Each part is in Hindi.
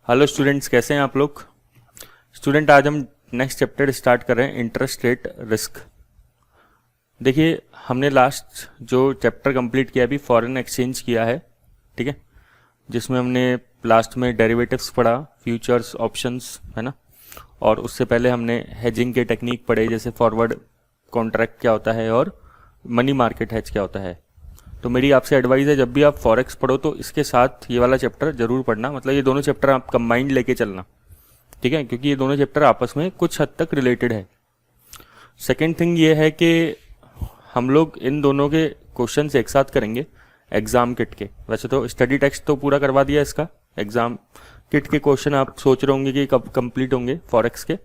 हेलो स्टूडेंट्स, कैसे हैं आप लोग। स्टूडेंट, आज हम नेक्स्ट चैप्टर स्टार्ट कर रहे हैं, इंटरेस्ट रेट रिस्क। देखिए, हमने लास्ट जो चैप्टर कंप्लीट किया अभी फॉरेन एक्सचेंज किया है, ठीक है, जिसमें हमने लास्ट में डेरिवेटिव्स पढ़ा, फ्यूचर्स, ऑप्शंस, है ना। और उससे पहले हमने हेजिंग के टेक्निक पढ़े, जैसे फॉरवर्ड कॉन्ट्रैक्ट क्या होता है और मनी मार्केट हेज क्या होता है। तो मेरी आपसे एडवाइस है, जब भी आप फॉरेक्स पढ़ो तो इसके साथ ये वाला चैप्टर जरूर पढ़ना, मतलब ये दोनों चैप्टर आप कंबाइंड लेके चलना, ठीक है, क्योंकि ये दोनों चैप्टर आपस में कुछ हद तक रिलेटेड है। सेकेंड थिंग ये है कि हम लोग इन दोनों के क्वेश्चंस एक साथ करेंगे एग्जाम किट के। वैसे तो स्टडी टेक्स्ट तो पूरा करवा दिया इसका, एग्जाम किट के क्वेश्चन आप सोच रहे होंगे कि कब कंप्लीट होंगे फॉरेक्स के,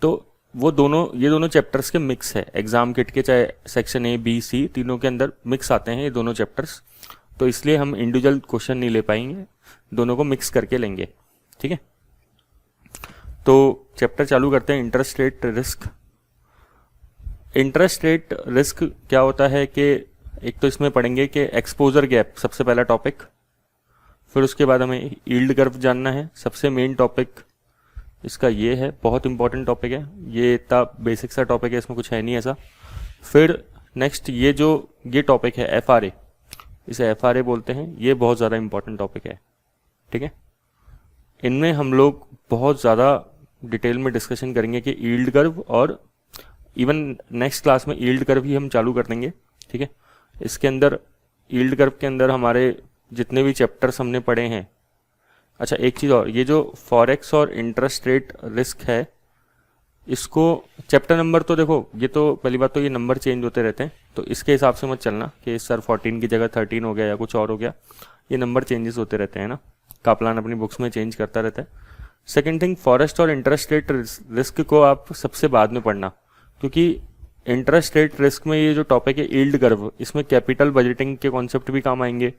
तो वो दोनों, ये दोनों चैप्टर्स के मिक्स है एग्जाम किट के, चाहे सेक्शन ए बी सी तीनों के अंदर मिक्स आते हैं ये दोनों चैप्टर्स। तो इसलिए हम इंडिविजुअल क्वेश्चन नहीं ले पाएंगे, दोनों को मिक्स करके लेंगे, ठीक है। तो चैप्टर चालू करते हैं, interest rate risk. Interest rate risk क्या होता है कि एक तो इसमें पढ़ेंगे कि एक्सपोजर गैप सबसे पहला टॉपिक, फिर उसके बाद हमें यील्ड कर्व जानना है, सबसे मेन टॉपिक इसका ये है, बहुत इंपॉर्टेंट टॉपिक है ये, इतना बेसिक सा टॉपिक है, इसमें कुछ है नहीं ऐसा। फिर नेक्स्ट ये टॉपिक है FRA, इसे FRA बोलते हैं, ये बहुत ज़्यादा इंपॉर्टेंट टॉपिक है, ठीक है। इनमें हम लोग बहुत ज़्यादा डिटेल में डिस्कशन करेंगे कि यील्ड कर्व, और इवन नेक्स्ट क्लास में यील्ड कर्व ही हम चालू कर देंगे, ठीक है। इसके अंदर यील्ड कर्व के अंदर हमारे जितने भी चैप्टर्स हमने पढ़े हैं। अच्छा, एक चीज़ और, ये जो फॉरेक्स और इंटरेस्ट रेट रिस्क है, इसको चैप्टर नंबर तो देखो, ये तो पहली बात तो ये नंबर चेंज होते रहते हैं, तो इसके हिसाब से मत चलना कि सर 14 की जगह 13 हो गया या कुछ और हो गया, ये नंबर चेंजेस होते रहते हैं ना, कापलान अपनी बुक्स में चेंज करता रहता है। सेकेंड थिंग, फॉरेस्ट और इंटरेस्ट रेट रिस्क को आप सबसे बाद में पढ़ना, क्योंकि इंटरेस्ट रेट रिस्क में ये जो टॉपिक है यील्ड कर्व, इसमें कैपिटल बजटिंग के कॉन्सेप्ट भी काम आएंगे,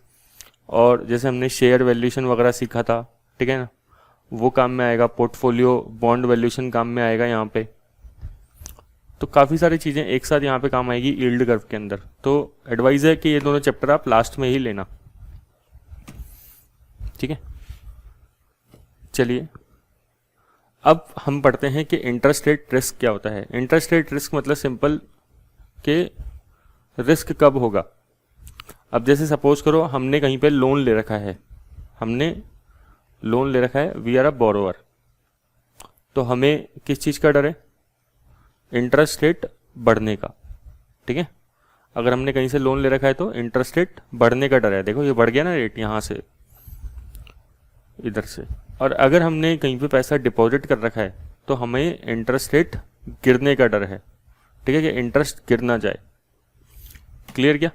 और जैसे हमने शेयर वैल्यूएशन वगैरह सीखा था, ठीक है ना, वो काम में आएगा, पोर्टफोलियो बॉन्ड वैल्यूएशन काम में आएगा यहाँ पे। तो काफ़ी सारी चीज़ें एक साथ यहाँ पे काम आएगी यील्ड कर्व के अंदर। तो एडवाइस है कि ये दोनों चैप्टर आप लास्ट में ही लेना, ठीक है। चलिए अब हम पढ़ते हैं कि इंटरेस्ट रेट रिस्क क्या होता है। इंटरेस्ट रेट रिस्क मतलब सिंपल कि रिस्क कब होगा। अब जैसे सपोज करो हमने कहीं पे लोन ले रखा है, वी आर अ बोरोवर, तो हमें किस चीज़ का डर है, इंटरेस्ट रेट बढ़ने का, ठीक है। अगर हमने कहीं से लोन ले रखा है तो इंटरेस्ट रेट बढ़ने का डर है, देखो ये बढ़ गया ना रेट यहाँ से इधर से। और अगर हमने कहीं पे पैसा डिपॉजिट कर रखा है तो हमें इंटरेस्ट रेट गिरने का डर है, ठीक है, कि इंटरेस्ट गिर ना जाए। क्लियर क्या।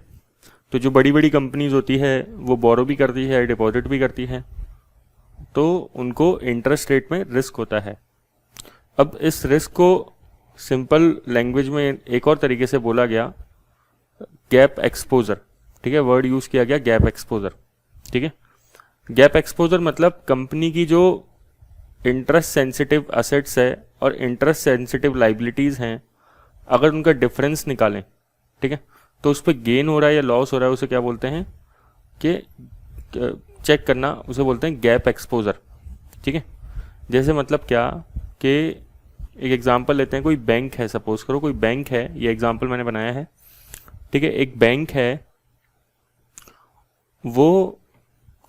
तो जो बड़ी बड़ी कंपनीज होती है वो बोरो भी करती है, डिपॉजिट भी करती है, तो उनको इंटरेस्ट रेट में रिस्क होता है। अब इस रिस्क को सिंपल लैंग्वेज में एक और तरीके से बोला गया, गैप एक्सपोजर, ठीक है, वर्ड यूज किया गया गैप एक्सपोजर, ठीक है। गैप एक्सपोजर मतलब कंपनी की जो इंटरेस्ट सेंसिटिव असेट्स है और इंटरेस्ट सेंसिटिव लाइबिलिटीज हैं, अगर उनका डिफरेंस निकालें, ठीक है, तो उस पर गेन हो रहा है या लॉस हो रहा है, उसे क्या बोलते हैं कि चेक करना, उसे बोलते हैं गैप एक्सपोजर, ठीक है। जैसे मतलब क्या कि एक एग्जांपल लेते हैं, कोई बैंक है, सपोज करो कोई बैंक है, ये एग्जांपल मैंने बनाया है, ठीक है। एक बैंक है, वो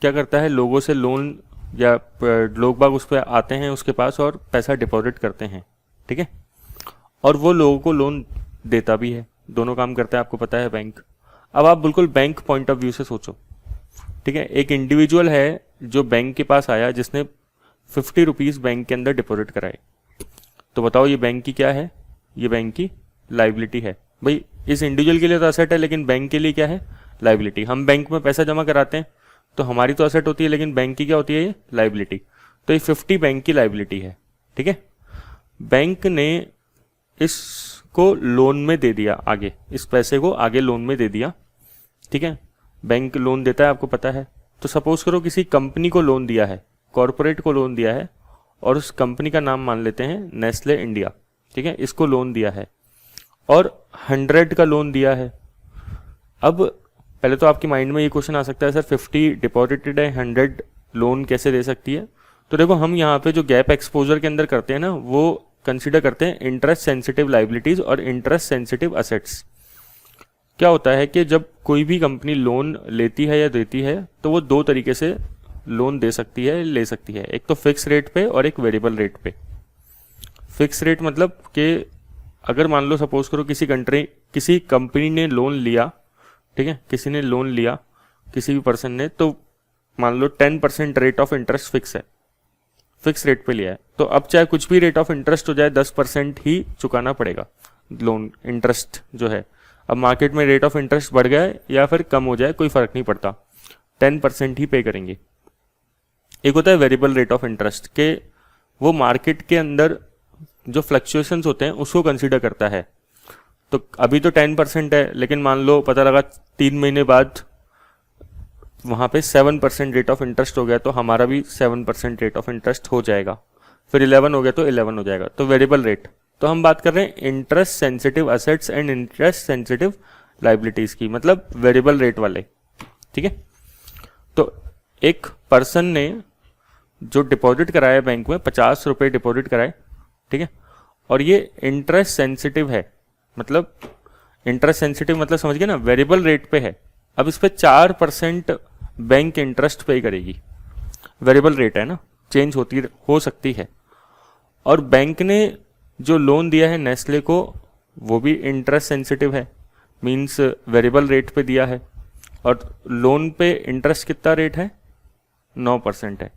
क्या करता है, लोगों से लोन, या लोग बाग उस पर आते हैं उसके पास और पैसा डिपॉजिट करते हैं, ठीक है, और वो लोगों को लोन देता भी है, दोनों काम करता है, आपको पता है बैंक। अब आप बिल्कुल बैंक पॉइंट ऑफ व्यू से सोचो, ठीक है। एक इंडिविजुअल है जो बैंक के पास आया, जिसने 50 रुपीज़ बैंक के अंदर डिपॉजिट कराए, तो बताओ ये बैंक की क्या है, ये बैंक की लाइबिलिटी है। भाई इस इंडिविजुअल के लिए तो असेट है, लेकिन बैंक के लिए क्या है, लाइबिलिटी। हम बैंक में पैसा जमा कराते हैं तो हमारी तो असेट होती है, लेकिन बैंक की क्या होती है, ये लाइबिलिटी। तो ये 50 बैंक की लाइबिलिटी है, ठीक है। बैंक ने इसको लोन में दे दिया, आगे इस पैसे को आगे लोन में दे दिया, ठीक है। बैंक लोन देता है, आपको पता है। तो सपोज करो किसी कंपनी को लोन दिया है, कॉरपोरेट को लोन दिया है, और उस कंपनी का नाम मान लेते हैं नेस्ले इंडिया, ठीक है, इसको लोन दिया है और 100 का लोन दिया है। अब पहले तो आपके माइंड में ये क्वेश्चन आ सकता है, सर 50 डिपॉजिटेड है, 100 लोन कैसे दे सकती है। तो देखो हम यहाँ पे जो गैप एक्सपोजर के अंदर करते हैं ना, वो कंसिडर करते हैं इंटरेस्ट सेंसिटिव लाइबिलिटीज और इंटरेस्ट सेंसिटिव असेट्स। क्या होता है कि जब कोई भी कंपनी लोन लेती है या देती है तो वो दो तरीके से लोन दे सकती है, ले सकती है। एक तो फिक्स रेट पे और एक वेरिएबल रेट पे। फिक्स रेट मतलब कि अगर मान लो सपोज करो किसी कंपनी ने लोन लिया, ठीक है, किसी ने लोन लिया किसी भी पर्सन ने, तो मान लो 10% रेट ऑफ इंटरेस्ट फिक्स है, फिक्स रेट पे लिया है, तो अब चाहे कुछ भी रेट ऑफ इंटरेस्ट हो जाए 10% ही चुकाना पड़ेगा लोन इंटरेस्ट जो है। अब मार्केट में रेट ऑफ इंटरेस्ट बढ़ गया है या फिर कम हो जाए कोई फर्क नहीं पड़ता, 10% ही पे करेंगे। एक होता है वेरिएबल रेट ऑफ इंटरेस्ट के वो मार्केट के अंदर जो फ्लक्चुएशंस होते हैं उसको कंसीडर करता है। तो अभी तो 10% है, लेकिन मान लो पता लगा 3 महीने बाद वहाँ पे 7% रेट ऑफ इंटरेस्ट हो गया, तो हमारा भी 7% रेट ऑफ इंटरेस्ट हो जाएगा। फिर 11 हो गया तो 11 हो जाएगा, तो वेरिएबल रेट। तो हम बात कर रहे हैं interest sensitive assets and interest sensitive liabilities की, मतलब वेरिएबल रेट वाले, ठीक है। तो एक पर्सन ने जो डिपॉजिट कराया बैंक में 50 रुपये डिपॉजिट कराए, ठीक है, और ये इंटरेस्ट सेंसिटिव है, मतलब इंटरेस्ट सेंसिटिव मतलब समझ गए ना, वेरिएबल रेट पे है। अब इस पे 4% बैंक इंटरेस्ट पे करेगी, वेरिएबल रेट है ना, चेंज हो सकती है। और बैंक ने जो लोन दिया है नेस्ले को वो भी इंटरेस्ट सेंसिटिव है, मींस वेरिएबल रेट पे दिया है, और लोन पे इंटरेस्ट कितना रेट है, 9% है।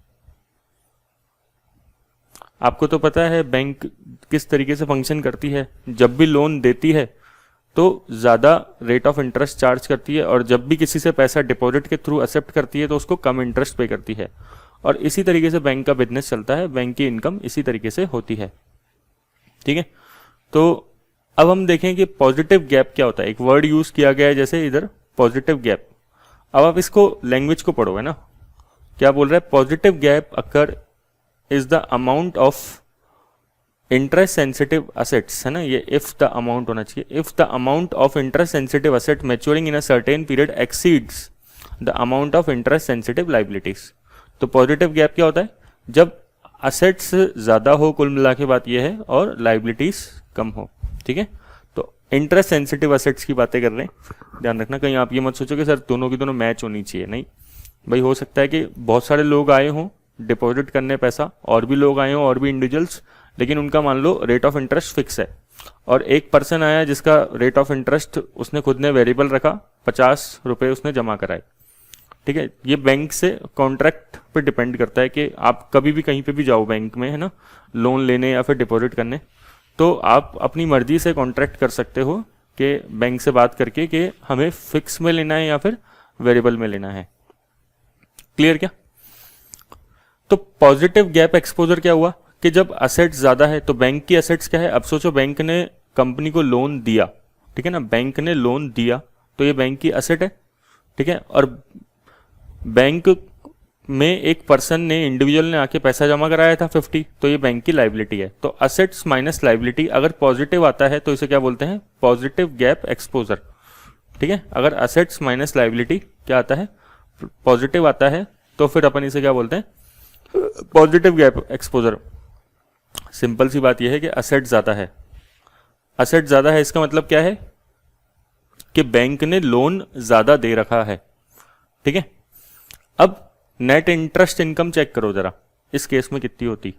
आपको तो पता है बैंक किस तरीके से फंक्शन करती है, जब भी लोन देती है तो ज़्यादा रेट ऑफ इंटरेस्ट चार्ज करती है, और जब भी किसी से पैसा डिपॉजिट के थ्रू एक्सेप्ट करती है तो उसको कम इंटरेस्ट पे करती है। और इसी तरीके से बैंक का बिजनेस चलता है, बैंक की इनकम इसी तरीके से होती है, ठीक है। तो अब हम देखें कि पॉजिटिव गैप क्या होता है। एक वर्ड यूज किया गया है जैसे इधर पॉजिटिव गैप। अब आप इसको लैंग्वेज को पढ़ोगे ना, क्या बोल रहा है, positive gap occur is the amount of interest sensitive assets, है ना, ये इफ द अमाउंट होना चाहिए, if the amount of interest sensitive asset maturing in a certain period exceeds the amount of interest sensitive liabilities. तो पॉजिटिव गैप क्या होता है, जब असेट्स ज्यादा हो, कुल मिला के बात यह है, और लाइबिलिटीज कम हो, ठीक है। तो इंटरेस्ट सेंसिटिव असेट्स की बातें कर रहे हैं, ध्यान रखना, कहीं आप ये मत सोचो कि सर दोनों की दोनों मैच होनी चाहिए, नहीं भाई। हो सकता है कि बहुत सारे लोग आए हों डिपॉजिट करने पैसा, और भी लोग आए हों, और भी इंडिविजुअल्स, लेकिन उनका मान लो रेट ऑफ इंटरेस्ट फिक्स है, और एक पर्सन आया जिसका रेट ऑफ इंटरेस्ट उसने खुद ने वेरिएबल रखा, 50 रुपये उसने जमा कराए, ठीक है। ये बैंक से कॉन्ट्रैक्ट पे डिपेंड करता है कि आप कभी भी कहीं पे भी जाओ बैंक में, है ना, लोन लेने या फिर डिपॉजिट करने, तो आप अपनी मर्जी से कॉन्ट्रैक्ट कर सकते हो कि बैंक से बात करके कि हमें फिक्स में लेना है या फिर वेरिएबल में लेना है। क्लियर क्या? तो पॉजिटिव गैप एक्सपोजर क्या हुआ कि जब असेट्स ज्यादा है, तो बैंक की असेट्स क्या है, अब सोचो बैंक ने कंपनी को लोन दिया, ठीक है ना, बैंक ने लोन दिया तो ये बैंक की असेट है, ठीक है। और बैंक में एक पर्सन ने, इंडिविजुअल ने आके पैसा जमा कराया था 50, तो ये बैंक की लाइबिलिटी है। तो असेट्स माइनस लाइबिलिटी अगर पॉजिटिव आता है तो इसे क्या बोलते हैं, पॉजिटिव गैप एक्सपोजर, ठीक है। अगर असेट्स माइनस लाइबिलिटी क्या आता है, पॉजिटिव आता है, तो फिर अपन इसे क्या बोलते हैं, पॉजिटिव गैप एक्सपोजर। सिंपल सी बात यह है कि असेट ज्यादा है, असेट ज्यादा है इसका मतलब क्या है कि बैंक ने लोन ज्यादा दे रखा है, ठीक है। अब नेट इंटरेस्ट इनकम चेक करो जरा, इस केस में कितनी होती।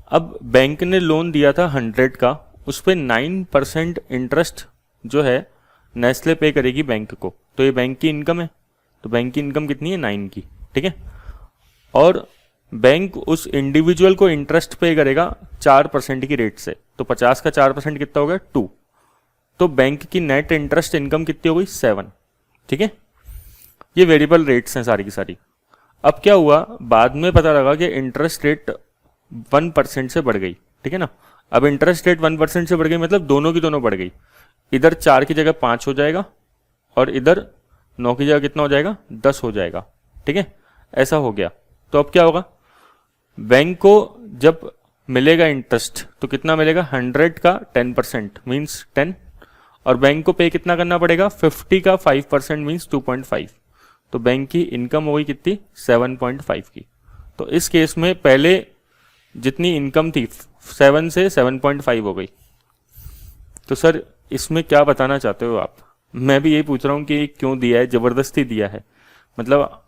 अब बैंक ने लोन दिया था 100 का, उस पर 9% इंटरेस्ट जो है नेस्ले पे करेगी बैंक को, तो ये बैंक की इनकम है। तो बैंक की इनकम कितनी है, 9 की, ठीक है। और बैंक उस इंडिविजुअल को इंटरेस्ट पे करेगा 4% की रेट से, तो 50 का 4% कितना हो गया, 2। तो बैंक की नेट इंटरेस्ट इनकम कितनी हो गई, 7, ठीक है। ये वेरिएबल रेट्स हैं सारी की सारी। अब क्या हुआ, बाद में पता लगा कि इंटरेस्ट रेट 1% से बढ़ गई, ठीक है ना। अब इंटरेस्ट रेट 1% से बढ़ गई मतलब दोनों की दोनों बढ़ गई, इधर 4 की जगह 5 हो जाएगा और इधर 9 की जगह कितना हो जाएगा, 10 हो जाएगा, ठीक है। ऐसा हो गया तो अब क्या होगा, बैंक को जब मिलेगा इंटरेस्ट तो कितना मिलेगा, 100 का 10% मीन्स 10, और बैंक को पे कितना करना पड़ेगा, 50 का 5% मीन्स 2.5। तो बैंक की इनकम हो गई कितनी, 7.5 की। तो इस केस में पहले जितनी इनकम थी 7 से 7.5 हो गई। तो सर इसमें क्या बताना चाहते हो आप? मैं भी यही पूछ रहा हूँ कि क्यों दिया है, ज़बरदस्ती दिया है, मतलब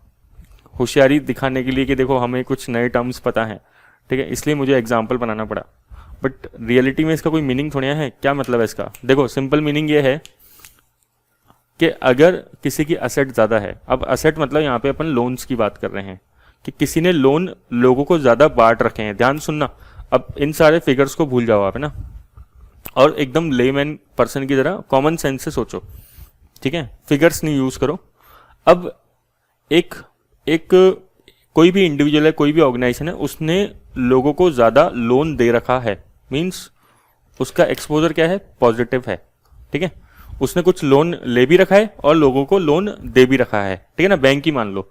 होशियारी दिखाने के लिए कि देखो हमें कुछ नए टर्म्स पता हैं, ठीक है, इसलिए मुझे एग्जाम्पल बनाना पड़ा। बट रियलिटी में इसका कोई मीनिंग थोड़ा है। क्या मतलब है इसका? देखो सिंपल मीनिंग ये है कि अगर किसी की असेट ज़्यादा है, अब असेट मतलब यहाँ पे अपन लोन्स की बात कर रहे हैं कि किसी ने लोन लोगों को ज़्यादा बांट रखे हैं। ध्यान सुनना, अब इन सारे फिगर्स को भूल जाओ आप, है ना, और एकदम लेमैन पर्सन की तरह कॉमन सेंस से सोचो, ठीक है, फिगर्स नहीं यूज़ करो। अब एक कोई भी इंडिविजुअल है, कोई भी ऑर्गेनाइजेशन है, उसने लोगों को ज़्यादा लोन दे रखा है, मीन्स उसका एक्सपोजर क्या है? पॉजिटिव है, ठीक है, उसने कुछ लोन ले भी रखा है और लोगों को लोन दे भी रखा है, ठीक है ना, बैंक ही मान लो।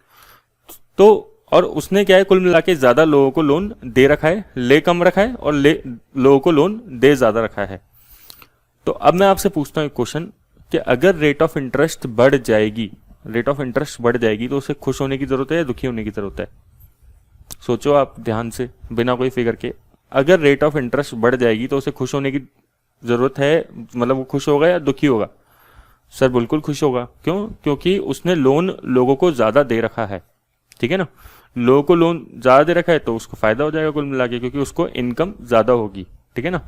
तो और उसने क्या है, कुल मिला के ज़्यादा लोगों को लोन दे रखा है, ले कम रखा है, और लोगों को लोन दे ज़्यादा रखा है। तो अब मैं आपसे पूछता हूँ एक क्वेश्चन कि अगर रेट ऑफ इंटरेस्ट बढ़ जाएगी, तो उसे खुश होने की जरूरत है या दुखी होने की जरूरत है? सोचो आप ध्यान से, बिना कोई फिगर के। अगर रेट ऑफ इंटरेस्ट बढ़ जाएगी तो उसे खुश होने की जरूरत है, मतलब वो खुश होगा या दुखी होगा? सर बिल्कुल खुश होगा। क्यों? क्योंकि उसने लोन लोगों को ज्यादा दे रखा है, ठीक है ना, लोगों को लोन ज्यादा दे रखा है तो उसको फायदा हो जाएगा कुल मिला के, क्योंकि उसको इनकम ज्यादा होगी, ठीक है ना।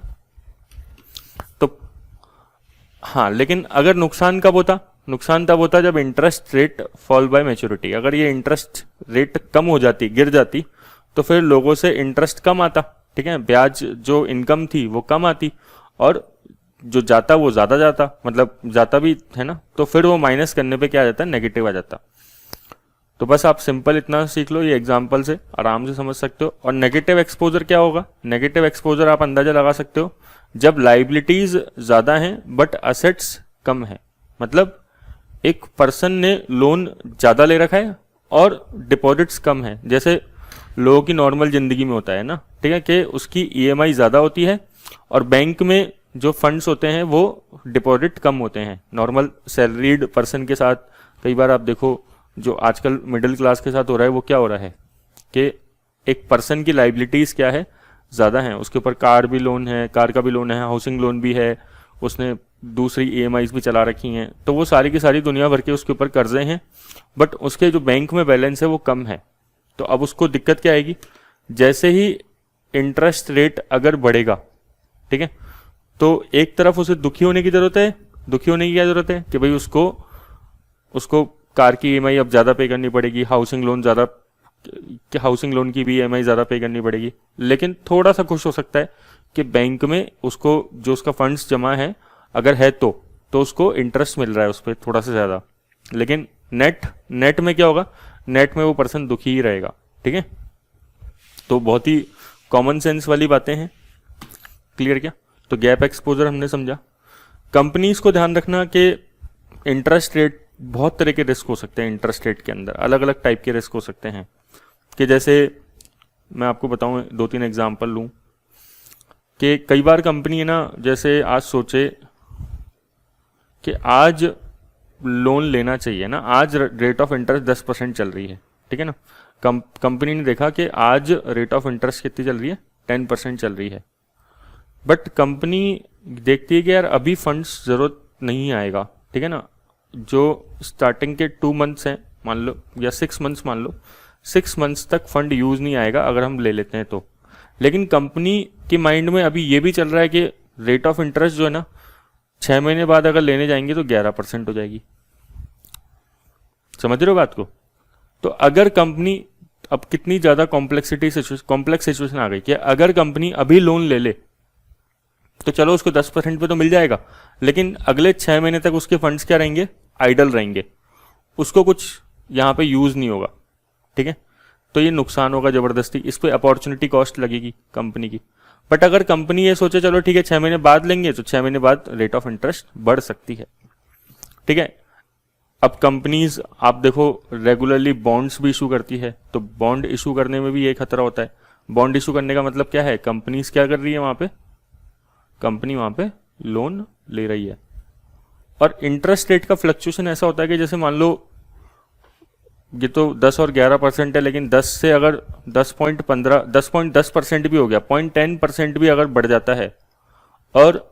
तो हाँ, लेकिन अगर नुकसान कब होता? नुकसान तब होता जब interest rate fall bye maturity. अगर ये इंटरेस्ट रेट कम हो जाती, गिर जाती, तो फिर लोगों से इंटरेस्ट कम आता, ठीक है, ब्याज जो इनकम थी वो कम आती, और जो जाता वो ज्यादा जाता, मतलब जाता भी है ना, तो फिर वो माइनस करने पे क्या आ जाता है? नेगेटिव आ जाता। तो बस आप सिंपल इतना सीख लो, ये एग्जाम्पल से आराम से समझ सकते हो। और नेगेटिव एक्सपोजर क्या होगा? नेगेटिव एक्सपोजर आप अंदाजा लगा सकते हो जब लाइबिलिटीज ज्यादा हैं बट असेट्स कम है। मतलब एक पर्सन ने लोन ज्यादा ले रखा है और डिपॉजिट्स कम है, जैसे लोगों की नॉर्मल जिंदगी में होता है ना, ठीक है, कि उसकी ईएमआई ज्यादा होती है और बैंक में जो फंड्स होते हैं वो डिपॉजिट कम होते हैं। नॉर्मल सैलरीड पर्सन के साथ कई बार आप देखो, जो आजकल मिडिल क्लास के साथ हो रहा है, वो क्या हो रहा है कि एक पर्सन की लाइबिलिटीज क्या है? ज्यादा है, उसके ऊपर कार का भी लोन है, हाउसिंग लोन भी है, उसने दूसरी ईएमआईज भी चला रखी हैं, तो वो सारी की सारी दुनिया भर के उसके ऊपर कर्जे हैं, बट उसके जो बैंक में बैलेंस है वो कम है। तो अब उसको दिक्कत क्या आएगी? जैसे ही इंटरेस्ट रेट अगर बढ़ेगा, ठीक है, तो एक तरफ उसे दुखी होने की जरूरत है। दुखी होने की क्या जरूरत है कि भाई उसको कार की ईएमआई अब ज्यादा पे करनी पड़ेगी, हाउसिंग लोन की भी ईएमआई ज्यादा पे करनी पड़ेगी। लेकिन थोड़ा सा खुश हो सकता है कि बैंक में उसको जो उसका फंड्स जमा है अगर है तो उसको इंटरेस्ट मिल रहा है उस पर थोड़ा सा ज्यादा। लेकिन नेट में क्या होगा? नेट में वो पर्सन दुखी ही रहेगा, ठीक है। तो बहुत ही कॉमन सेंस वाली बातें हैं। क्लियर क्या? तो गैप एक्सपोजर हमने समझा। कंपनीज को ध्यान रखना कि इंटरेस्ट रेट, बहुत तरह के रिस्क हो सकते हैं इंटरेस्ट रेट के अंदर, अलग अलग टाइप के रिस्क हो सकते हैं। कि जैसे मैं आपको बताऊं, 2-3 एग्जांपल लूं कि कई बार कंपनी है ना, जैसे आज सोचे कि आज लोन लेना चाहिए ना, आज रेट ऑफ इंटरेस्ट 10% चल रही है, ठीक है ना, कंपनी ने देखा कि आज रेट ऑफ इंटरेस्ट कितनी चल रही है? 10% चल रही है। बट कंपनी देखती है कि यार अभी फंड्स जरूरत नहीं आएगा, ठीक है ना, जो स्टार्टिंग के 2 मंथ्स हैं मान लो, या 6 मंथ्स मान लो, 6 मंथ्स तक फंड यूज नहीं आएगा अगर हम ले लेते हैं तो। लेकिन कंपनी के माइंड में अभी ये भी चल रहा है कि रेट ऑफ इंटरेस्ट जो है ना, 6 महीने बाद अगर लेने जाएंगे तो 11% हो जाएगी। समझ रहे हो बात को? तो अगर कंपनी, अब कितनी ज्यादा कॉम्प्लेक्स सिचुएशन आ गई कि अगर कंपनी अभी लोन ले ले तो चलो उसको 10% पे तो मिल जाएगा, लेकिन अगले 6 महीने तक उसके फंड्स क्या रहेंगे? आइडल रहेंगे, उसको कुछ यहाँ पे यूज नहीं होगा, ठीक है। तो ये नुकसान होगा जबरदस्ती, इस पे अपॉर्चुनिटी कॉस्ट लगेगी कंपनी की। बट अगर कंपनी ये सोचे चलो ठीक है 6 महीने बाद लेंगे, तो 6 महीने बाद रेट ऑफ इंटरेस्ट बढ़ सकती है, ठीक है। अब कंपनीज आप देखो रेगुलरली बॉन्ड्स भी इशू करती है, तो बॉन्ड इशू करने में भी ये खतरा होता है। बॉन्ड इशू करने का मतलब क्या है? कंपनीज क्या कर रही है वहां पे? कंपनी वहां पे लोन ले रही है। और इंटरेस्ट रेट का फ्लक्चुएशन ऐसा होता है कि जैसे मान लो ये तो 10 और 11% है, लेकिन 10 से अगर 10.10% भी हो गया, 0.10% भी अगर बढ़ जाता है और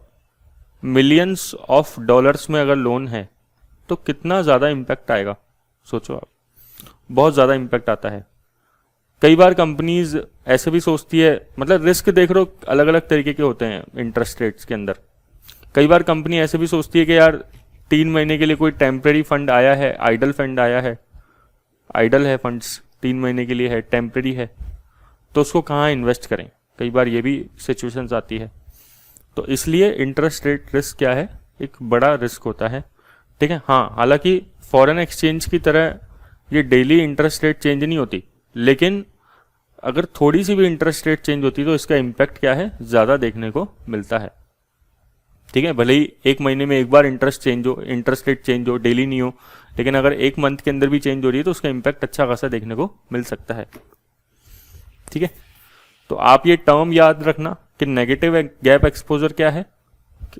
मिलियंस ऑफ डॉलर्स में अगर लोन है तो कितना ज़्यादा इम्पैक्ट आएगा, सोचो आप। बहुत ज़्यादा इम्पैक्ट आता है। कई बार कंपनीज ऐसे भी सोचती है, मतलब रिस्क देख रहे हो अलग अलग तरीके के होते हैं इंटरेस्ट रेट्स के अंदर। कई बार कंपनी ऐसे भी सोचती है कि यार 3 महीने के लिए कोई टेम्परेरी फंड आया है, आइडल फंड आया है, आइडल है फंड्स, 3 महीने के लिए है, टेम्परेरी है, तो उसको कहाँ इन्वेस्ट करें। कई बार ये भी सिचुएशंस आती है। तो इसलिए इंटरेस्ट रेट रिस्क क्या है, एक बड़ा रिस्क होता है, ठीक है। हाँ, हालांकि फॉरेन एक्सचेंज की तरह ये डेली इंटरेस्ट रेट चेंज नहीं होती, लेकिन अगर थोड़ी सी भी इंटरेस्ट रेट चेंज होती तो इसका इम्पैक्ट क्या है, ज़्यादा देखने को मिलता है, ठीक है। भले ही 1 महीने में एक बार इंटरेस्ट रेट चेंज हो, डेली नहीं हो, लेकिन अगर 1 मंथ के अंदर भी चेंज हो रही है तो उसका इम्पैक्ट अच्छा खासा देखने को मिल सकता है, ठीक है। तो आप ये टर्म याद रखना कि नेगेटिव गैप एक्सपोजर क्या है।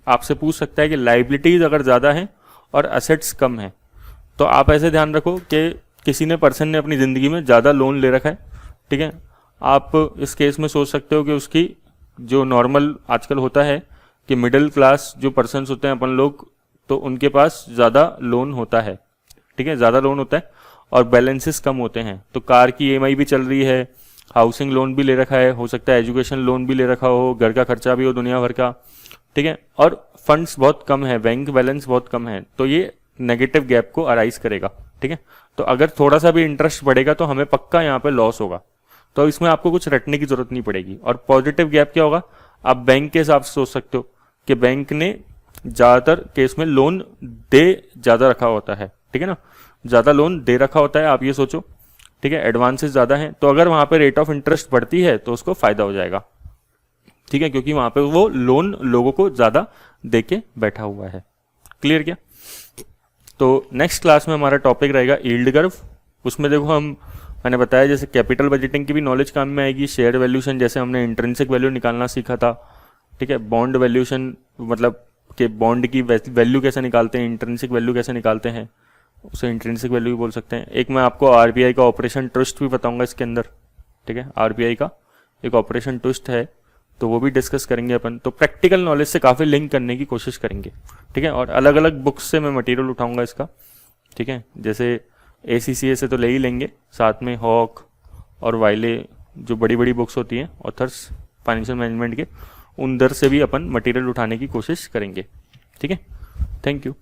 आपसे पूछ सकता है कि लाइबिलिटीज अगर ज़्यादा हैं और असेट्स कम हैं, तो आप ऐसे ध्यान रखो कि किसी पर्सन ने अपनी ज़िंदगी में ज़्यादा लोन ले रखा है, ठीक है। आप इस केस में सोच सकते हो कि उसकी जो नॉर्मल आजकल होता है कि मिडिल क्लास जो पर्सन्स होते हैं अपन लोग, तो उनके पास ज़्यादा लोन होता है, ठीक है, ज़्यादा लोन होता है और बैलेंसेस कम होते हैं। तो कार की ईएमआई भी चल रही है, हाउसिंग लोन भी ले रखा है, हो सकता है एजुकेशन लोन भी ले रखा हो, घर का खर्चा भी हो दुनिया भर का, ठीक है, और फंड्स बहुत कम है, बैंक बैलेंस बहुत कम है, तो ये नेगेटिव गैप को अराइज करेगा, ठीक है। तो अगर थोड़ा सा भी इंटरेस्ट बढ़ेगा तो हमें पक्का यहाँ पे लॉस होगा, तो इसमें आपको कुछ रटने की जरूरत नहीं पड़ेगी। और पॉजिटिव गैप क्या होगा, आप बैंक के हिसाब से सोच सकते हो कि बैंक ने ज़्यादातर केस में लोन दे ज़्यादा रखा होता है, ठीक है ना, ज़्यादा लोन दे रखा होता है, आप ये सोचो, ठीक है, एडवांसेस ज़्यादा हैं, तो अगर वहाँ पे रेट ऑफ इंटरेस्ट बढ़ती है तो उसको फ़ायदा हो जाएगा, ठीक है, क्योंकि वहाँ पे वो लोन लोगों को ज़्यादा दे के बैठा हुआ है। क्लियर क्या? तो नेक्स्ट क्लास में हमारा टॉपिक रहेगा यील्ड कर्व। उसमें देखो मैंने बताया जैसे कैपिटल बजटिंग की भी नॉलेज काम में आएगी, शेयर वैल्यूशन जैसे हमने इंट्रिंसिक वैल्यू निकालना सीखा था, ठीक है, बॉन्ड वैल्यूशन मतलब कि बॉन्ड की वैल्यू कैसे निकालते हैं, इंट्रिंसिक वैल्यू कैसे निकालते हैं, उसे इंट्रिंसिक वैल्यू भी बोल सकते हैं। एक मैं आपको आरबीआई का ऑपरेशन ट्विस्ट भी बताऊंगा इसके अंदर, ठीक है, आरबीआई का एक ऑपरेशन ट्विस्ट है, तो वो भी डिस्कस करेंगे अपन। तो प्रैक्टिकल नॉलेज से काफ़ी लिंक करने की कोशिश करेंगे, ठीक है, और अलग अलग बुक्स से मैं मटेरियल उठाऊंगा इसका, ठीक है, जैसे ACCA से तो ले ही लेंगे, साथ में हॉक और वाइले जो बड़ी बड़ी बुक्स होती हैं ऑथर्स फाइनेंशियल मैनेजमेंट के, उन दर से भी अपन मटेरियल उठाने की कोशिश करेंगे, ठीक है। Thank you.